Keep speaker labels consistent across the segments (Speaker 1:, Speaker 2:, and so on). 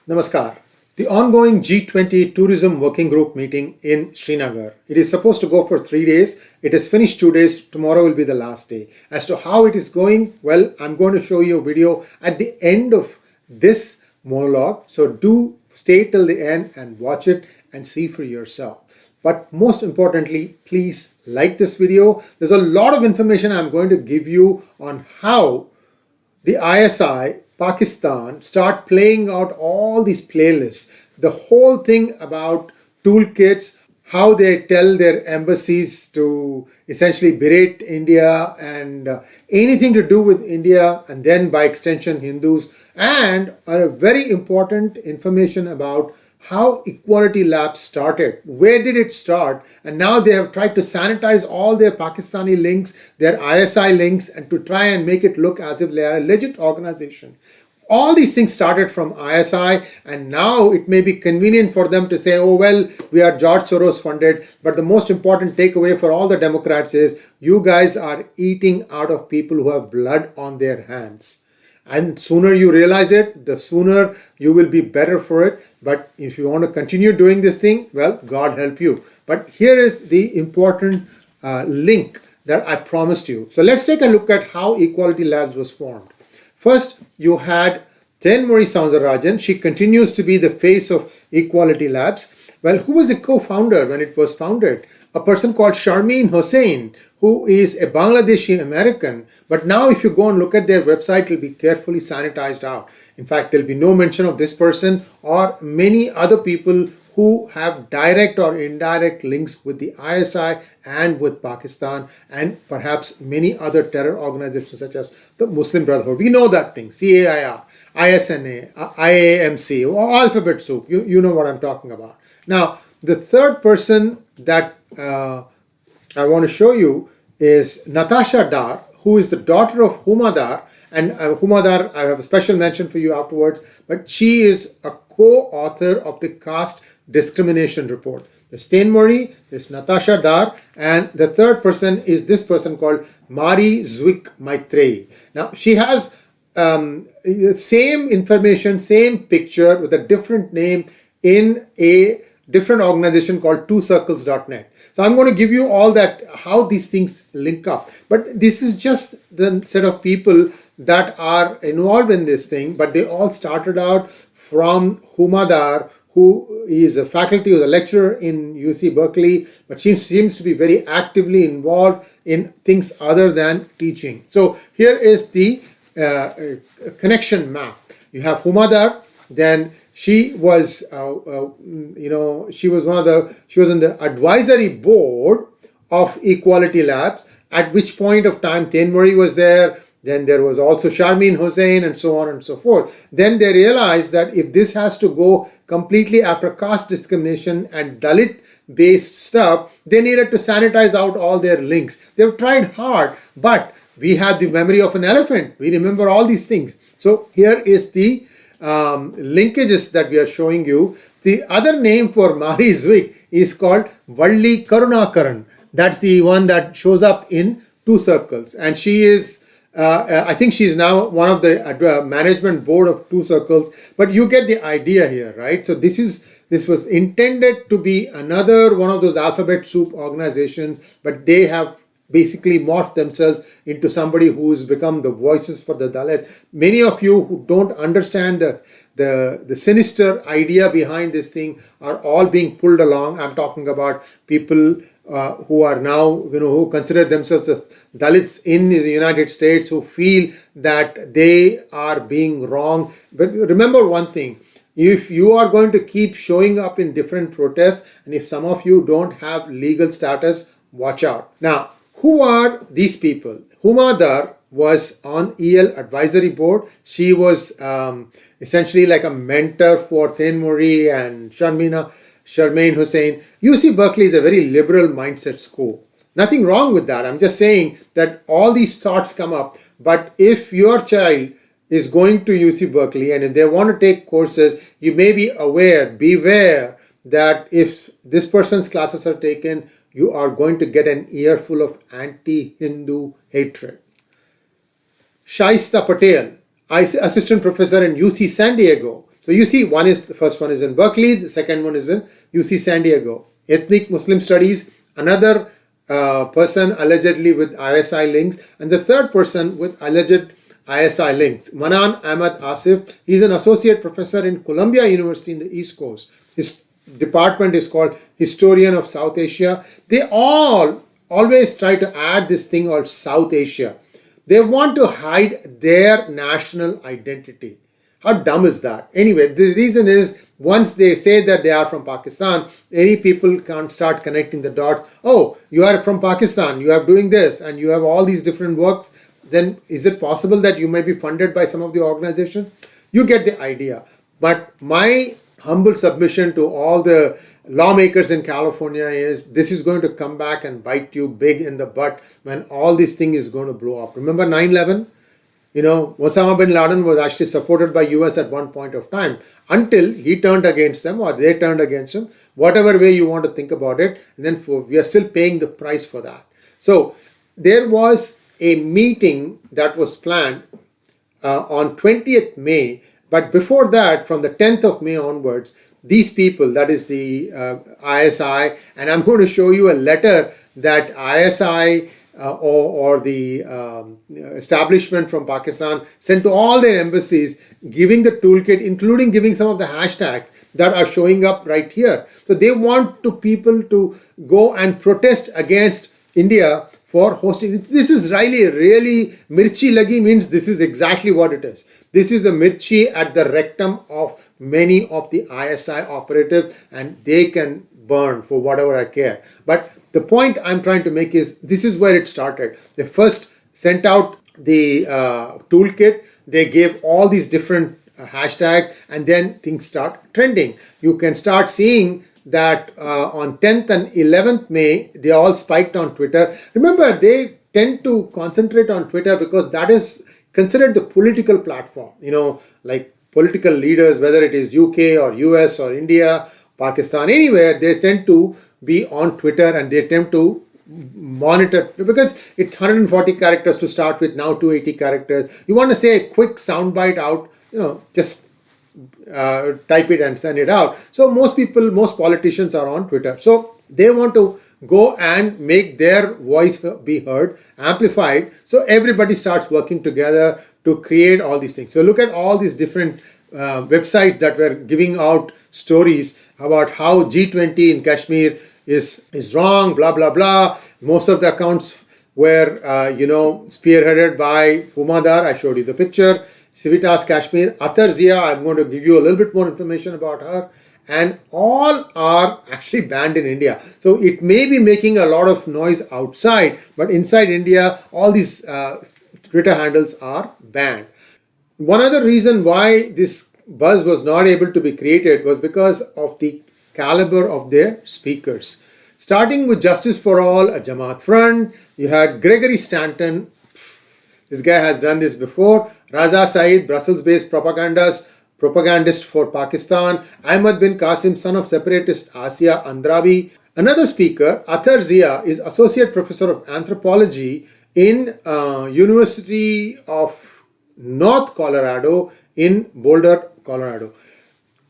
Speaker 1: Namaskar. The ongoing G20 Tourism Working Group meeting in Srinagar. It is supposed to go for 3 days. It has finished 2 days. Tomorrow will be the last day. As to how it is going, well, I'm going to show you a video at the end of this monologue. So do stay till the end and watch it and see for yourself. But most importantly, please like this video. There's a lot of information I'm going to give you on how the ISI Pakistan start playing out all these playlists, the whole thing about toolkits, how they tell their embassies to essentially berate India and anything to do with India, and then by extension Hindus, and a very important information about how Equality Labs started. Where did it start? And now they have tried to sanitize all their Pakistani links, their ISI links, and to try and make it look as if they are a legit organization. All these things started from ISI, and now it may be convenient for them to say, oh, well, we are George Soros funded. But the most important takeaway for all the Democrats is you guys are eating out of people who have blood on their hands. And sooner you realize it, the sooner you will be better for it. But if you want to continue doing this thing, well, God help you. But here is the important link that I promised you. So let's take a look at how Equality Labs was formed. First, you had 𝙒𝙗𝙖𝙩𝙤𝙪. She continues to be the face of Equality Labs. Well, who was the co-founder when it was founded? A person called 𝙤𝙤𝙪𝙤𝙪, who is a Bangladeshi American. But now if you go and look at their website, it will be carefully sanitized out. In fact, there will be no mention of this person or many other people who have direct or indirect links with the ISI and with Pakistan and perhaps many other terror organizations such as the Muslim Brotherhood. We know that thing, CAIR, ISNA, IAMC, alphabet soup. You know what I'm talking about. Now, the third person that I want to show you is Natasha Dar, who is the daughter of Huma Dar. And Huma Dar, I have a special mention for you afterwards, but she is a co-author of the caste discrimination report. There's 𝙒𝙗𝙗𝙪𝙤𝙪, there's Natasha Dar, and the third person is this person called 𝙒𝙗𝙖𝙩𝙤𝙪. Now, she has same information, same picture with a different name in a different organization called �2circles.net. So I'm going to give you all that, how these things link up. But this is just the set of people that are involved in this thing, but they all started out from Huma Dar, who is a faculty or a lecturer in UC Berkeley, but seems to be very actively involved in things other than teaching. So here is the connection map. You have Huma Dar, then she was, she was in the advisory board of Equality Labs, at which point of time 𝙒𝙗𝙗𝙪𝙤𝙪 was there. Then there was also 𝙤𝙤𝙪𝙤𝙪 and so on and so forth. Then they realized that if this has to go completely after caste discrimination and Dalit-based stuff, they needed to sanitize out all their links. They've tried hard, but we have the memory of an elephant. We remember all these things. So here is the linkages that we are showing you. The other name for Mari Zwik is called Valli Karunakaran. That's the one that shows up in �2circles, and she is I think she is now one of the management board of �2circles, but you get the idea here, right? So this was intended to be another one of those alphabet soup organizations, but they have basically morphed themselves into somebody who has become the voices for the Dalit. Many of you who don't understand the sinister idea behind this thing are all being pulled along. I'm talking about people who are now, who consider themselves as Dalits in the United States, who feel that they are being wrong. But remember one thing, if you are going to keep showing up in different protests, and if some of you don't have legal status, watch out. Now, who are these people? Huma Dar was on EL advisory board. She was essentially like a mentor for 𝙒𝙗𝙗𝙪𝙤𝙪 and 𝙤𝙤𝙗𝙪𝙤𝙪. UC Berkeley is a very liberal mindset school. Nothing wrong with that. I'm just saying that all these thoughts come up. But if your child is going to UC Berkeley and if they want to take courses, you may be beware that if this person's classes are taken, you are going to get an earful of anti-Hindu hatred. Shaista Patel, assistant professor in UC San Diego. So you see, the first one is in Berkeley, the second one is in UC San Diego. Ethnic Muslim Studies, another person allegedly with ISI links, and the third person with alleged ISI links, Manan Ahmad Asif. He's an associate professor in Columbia University in the East Coast. His department is called Historian of South Asia. They all always try to add this thing called South Asia. They want to hide their national identity. How dumb is that? Anyway, the reason is once they say that they are from Pakistan, any people can't start connecting the dots. Oh, you are from Pakistan, you are doing this, and you have all these different works. Then is it possible that you may be funded by some of the organizations? You get the idea. But my humble submission to all the lawmakers in California is this is going to come back and bite you big in the butt when all this thing is going to blow up. Remember 9/11? Osama bin Laden was actually supported by US at one point of time until he turned against them or they turned against him, whatever way you want to think about it. And then we are still paying the price for that. So there was a meeting that was planned on 20th May. But before that, from the 10th of May onwards, these people, that is the ISI, and I'm going to show you a letter that ISI or the establishment from Pakistan sent to all their embassies, giving the toolkit, including giving some of the hashtags that are showing up right here. So they want people to go and protest against India for hosting. This is really mirchi lagi means this is exactly what it is. This is the mirchi at the rectum of many of the ISI operatives, and they can burn for whatever I care. But the point I'm trying to make is this is where it started. They first sent out the toolkit. They gave all these different hashtags, and then things start trending. You can start seeing that on 10th and 11th May, they all spiked on Twitter. Remember, they tend to concentrate on Twitter because that is considered the political platform. Like political leaders, whether it is UK or US or India, Pakistan, anywhere, they tend to be on Twitter and they tend to monitor because it's 140 characters to start with, now 280 characters. You want to say a quick soundbite out, just type it and send it out. So most politicians are on Twitter. So they want to go and make their voice be heard, amplified. So everybody starts working together to create all these things. So look at all these different websites that were giving out stories about how G20 in Kashmir is wrong, blah, blah, blah. Most of the accounts were, spearheaded by Humadar. I showed you the picture. Civitas Kashmir, 𝙒𝙧𝙤𝙪, I'm going to give you a little bit more information about her. And all are actually banned in India. So it may be making a lot of noise outside, but inside India, all these Twitter handles are banned. One other reason why this buzz was not able to be created was because of the caliber of their speakers. Starting with Justice for All, a Jamaat front, you had Gregory Stanton. This guy has done this before. Raza Saeed, Brussels-based propagandist for Pakistan. Ahmad bin Qasim, son of separatist Asia Andrabi. Another speaker, 𝙒𝙧𝙤𝙪, is associate professor of anthropology in University of North Colorado in Boulder, Colorado.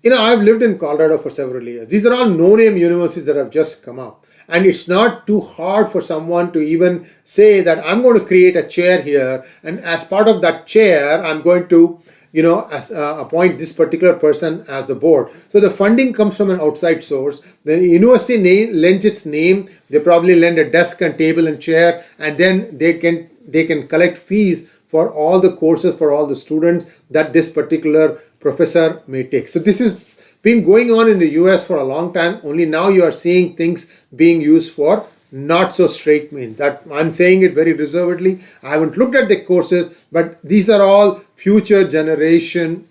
Speaker 1: I've lived in Colorado for several years. These are all no-name universities that have just come up. And it's not too hard for someone to even say that I'm going to create a chair here, and as part of that chair, I'm going to, appoint this particular person as the board. So the funding comes from an outside source. The university lends its name. They probably lend a desk and table and chair, and then they can collect fees for all the courses for all the students that this particular professor may take. So this has been going on in the US for a long time. Only now you are seeing things being used for not so straight men. That I'm saying it very reservedly. I haven't looked at the courses, but these are all future generation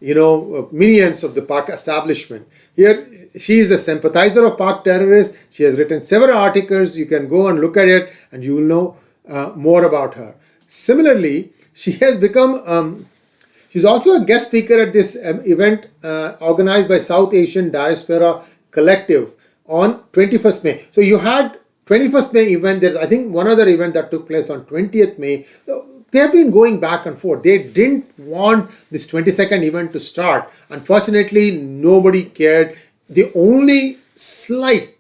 Speaker 1: minions of the Pak establishment. Here, she is a sympathizer of Pak terrorists. She has written several articles. You can go and look at it and you will know more about her. Similarly, she has become, she's also a guest speaker at this event organized by South Asian Diaspora Collective on 21st May. So you had 21st May event. There's, I think, one other event that took place on 20th May. they have been going back and forth. They didn't want this 22nd event to start. Unfortunately, nobody cared. The only slight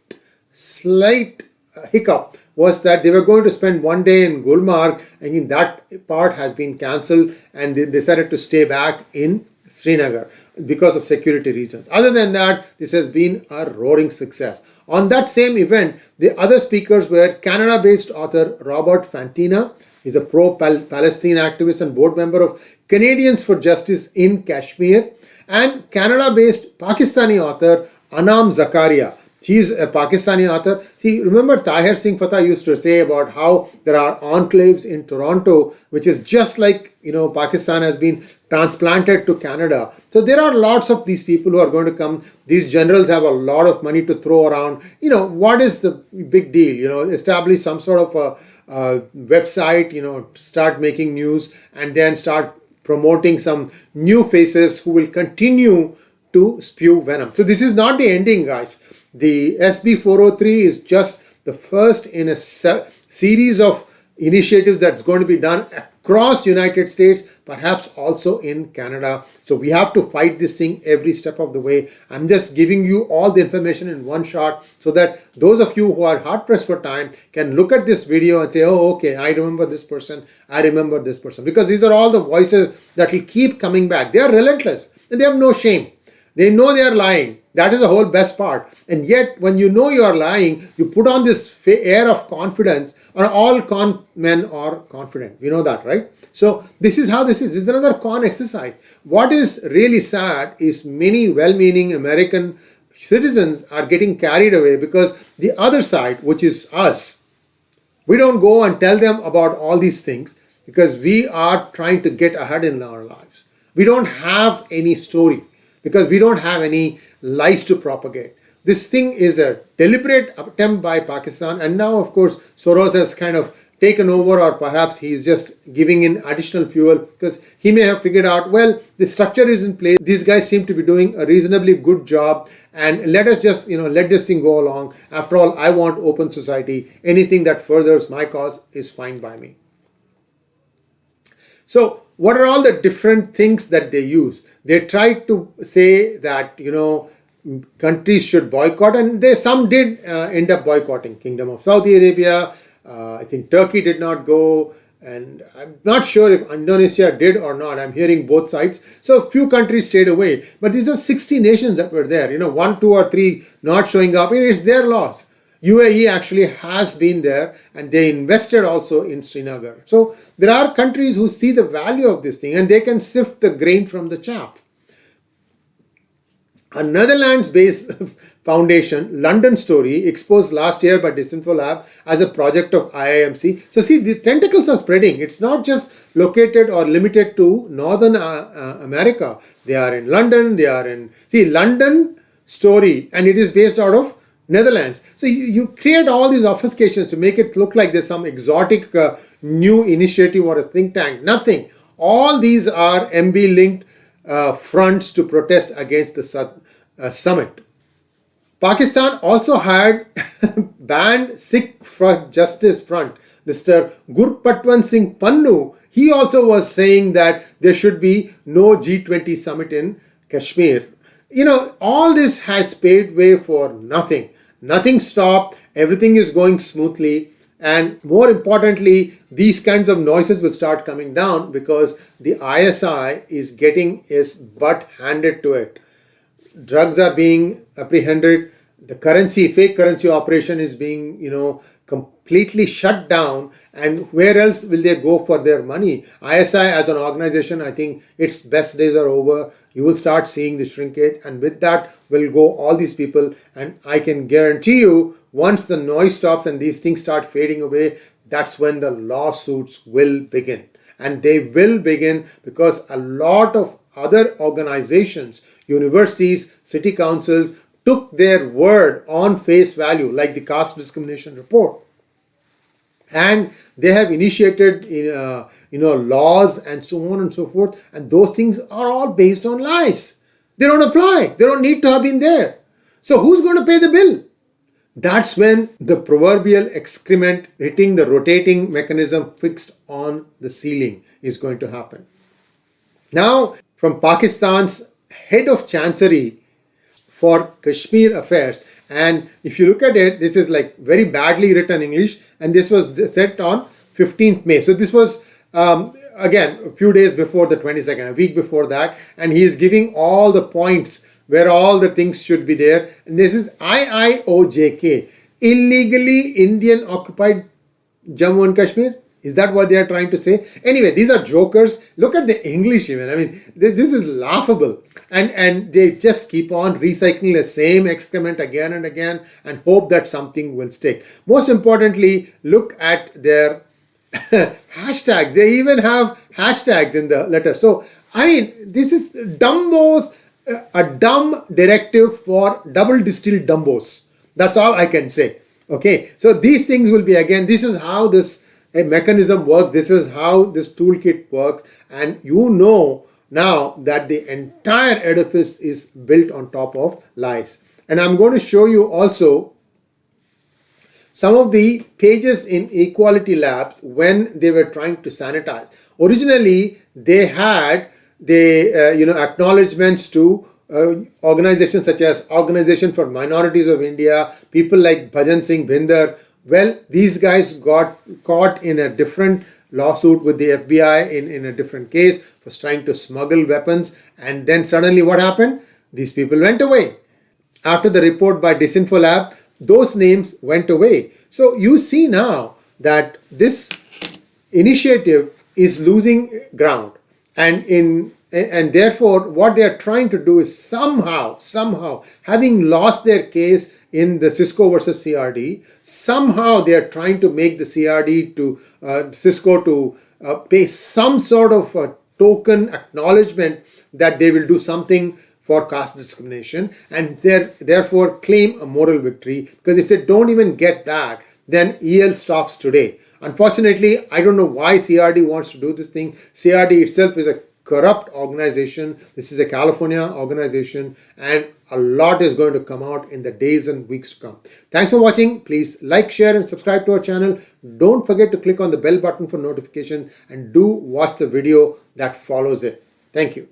Speaker 1: hiccup was that they were going to spend one day in Gulmarg, and that part has been cancelled, and they decided to stay back in Srinagar because of security reasons. Other than that, this has been a roaring success. On that same event, the other speakers were Canada-based author Robert Fantina. He's a pro-Palestine activist and board member of Canadians for Justice in Kashmir, and Canada-based Pakistani author Anam Zakaria. He's a Pakistani author. See, remember 𝙒𝙗𝙖𝙩𝙤𝙦 used to say about how there are enclaves in Toronto, which is just like, Pakistan has been transplanted to Canada. So there are lots of these people who are going to come. These generals have a lot of money to throw around. What is the big deal? Establish some sort of a website, start making news, and then start promoting some new faces who will continue to spew venom. So this is not the ending, guys. The SB 403 is just the first in a series of initiatives that's going to be done across United States, perhaps also in Canada. So we have to fight this thing every step of the way. I'm just giving you all the information in one shot so that those of you who are hard pressed for time can look at this video and say, oh, okay, I remember this person, I remember this person. Because these are all the voices that will keep coming back. They are relentless and they have no shame. They know they are lying. That is the whole best part. And yet, when you know you are lying, you put on this air of confidence, and all con men are confident. We know that, right? So this is how this is. This is another con exercise. What is really sad is many well-meaning American citizens are getting carried away because the other side, which is us, we don't go and tell them about all these things because we are trying to get ahead in our lives. We don't have any story, because we don't have any lies to propagate. This thing is a deliberate attempt by Pakistan, and now of course Soros has kind of taken over, or perhaps he is just giving in additional fuel because he may have figured out, well, the structure is in place, these guys seem to be doing a reasonably good job, and let us just let this thing go along. After all, I want open society. Anything that furthers my cause is fine by me. So what are all the different things that they use? They tried to say that, countries should boycott, and some did end up boycotting. Kingdom of Saudi Arabia, I think Turkey did not go, and I'm not sure if Indonesia did or not. I'm hearing both sides. So a few countries stayed away, but these are 60 nations that were there. 1, 2 or 3 not showing up, it's their loss. UAE actually has been there, and they invested also in Srinagar. So there are countries who see the value of this thing, and they can sift the grain from the chaff. A Netherlands-based foundation, London Story, exposed last year by Disinfo Lab as a project of IIMC. So see, the tentacles are spreading. It's not just located or limited to Northern America. They are in London, they are in, London Story, and it is based out of Netherlands. So you create all these obfuscations to make it look like there's some exotic new initiative or a think tank. Nothing. All these are MB-linked fronts to protest against the summit. Pakistan also had banned Sikh Justice Front. Mr. Gurpatwant Singh Pannu, he also was saying that there should be no G20 summit in Kashmir. All this has paved way for nothing. Nothing stopped. Everything is going smoothly. And more importantly, these kinds of noises will start coming down because the ISI is getting its butt handed to it. Drugs are being apprehended. The fake currency operation is being, completely shut down. And where else will they go for their money? ISI as an organization, I think its best days are over. You will start seeing the shrinkage, and with that will go all these people. And I can guarantee you, once the noise stops and these things start fading away, that's when the lawsuits will begin. And they will begin because a lot of other organizations, universities, city councils, took their word on face value, like the caste discrimination report. And they have initiated laws and so on and so forth. And those things are all based on lies. They don't apply. They don't need to have been there. So who's going to pay the bill? that's when the proverbial excrement hitting the rotating mechanism fixed on the ceiling is going to happen. Now, from Pakistan's head of Chancery for Kashmir affairs, and if you look at it, this is like very badly written English, and this was set on 15th May. So this was again a few days before the 22nd, a week before that, and he is giving all the points where all the things should be there. And this is IIOJK, illegally Indian occupied Jammu and Kashmir. Is that what they are trying to say? Anyway, these are jokers. Look at the English even. I mean, this is laughable. And they just keep on recycling the same excrement again and again and hope that something will stick. Most importantly, look at their hashtags. They even have hashtags in the letter. So, I mean, this is a dumb directive for double distilled dumbos. That's all I can say. Okay, so these things will be, again, this is how this mechanism works. This is how this toolkit works. And you know now that the entire edifice is built on top of lies. And I'm going to show you also some of the pages in Equality Labs when they were trying to sanitize. Originally, they had the acknowledgements to organizations such as Organization for Minorities of India, people like Bhajan Singh Bhinder. Well, these guys got caught in a different lawsuit with the FBI in a different case for trying to smuggle weapons. And then suddenly what happened? These people went away. After the report by Disinfo Lab, those names went away. So you see now that this initiative is losing ground. And therefore, what they are trying to do is somehow, having lost their case in the Cisco versus CRD, somehow they are trying to make the CRD to Cisco to pay some sort of a token acknowledgement that they will do something for caste discrimination, and therefore claim a moral victory. Because if they don't even get that, then EL stops today. Unfortunately, I don't know why CRD wants to do this thing. CRD itself is a corrupt organization. This is a California organization, and a lot is going to come out in the days and weeks to come. Thanks for watching. Please like, share, and subscribe to our channel. Don't forget to click on the bell button for notification, and do watch the video that follows it. Thank you.